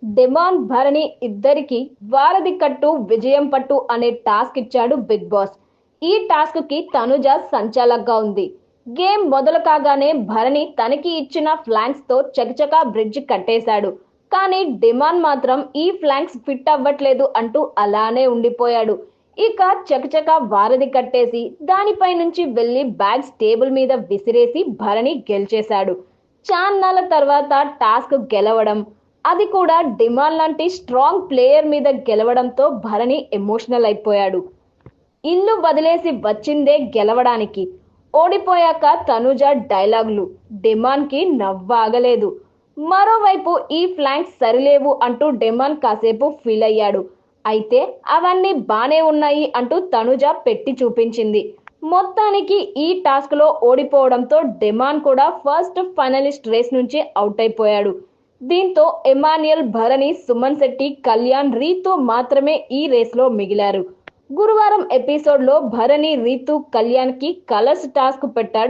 Demand Bharani ఇద్దరికి వారధి కట్టు విజయం పట్టు అనే టాస్క్ ఇచ్చాడు బిగ్ బాస్. ఈ టాస్క్ కి తనుజ సంచాలకుగా ఉంది. గేమ్ మొదలు కాగానే భరణి తనకి ఇచ్చిన ఫ్లాంక్స్ తో చకచకా బ్రిడ్జ్ కట్టేశాడు. కానీ డిమాండ్ మాత్రం ఈ ఫ్లాంక్స్ ఫిట్ అవ్వట్లేదు అంటూ అలానే ఉండిపోయాడు. ఇక చకచకా వారధి కట్టేసి దానిపై నుంచి వెళ్లి బ్యాగ్స్ టేబుల్ మీద విసిరేసి భరణి గెలిచేశాడు. చాన్నాళ్ళ తర్వాత టాస్క్ గెలవడం, అది కూడా డిమాండ్ లాంటి స్ట్రాంగ్ ప్లేయర్ మీద గెలవడంతో భరణి ఎమోషనల్ అయిపోయాడు. ఇల్లు వదిలేసి వచ్చిందే గెలవడానికి. ఓడిపోయాక తనుజ డైలాగులు డిమాండ్ కి నవ్వాగలేదు. మరోవైపు ఈ ఫ్లాంక్స్ సరిలేవు అంటూ డిమాండ్ కాసేపు ఫీల్ అయ్యాడు. అయితే అవన్నీ బానే ఉన్నాయి అంటూ తనుజ పెట్టి చూపించింది. మొత్తానికి ఈ టాస్క్ లో ఓడిపోవడంతో డిమాండ్ కూడా ఫస్ట్ ఫైనలిస్ట్ రేస్ నుంచి అవుట్ అయిపోయాడు. దీంతో ఎమాన్యుయల్, భరణి, సుమన్ శెట్టి, కళ్యాణ్, రీతు మాత్రమే ఈ రేస్ లో మిగిలారు. గురువారం ఎపిసోడ్ లో భరణి, రీతు, కళ్యాణ్ కి కలర్స్ టాస్క్ పెట్టాడు.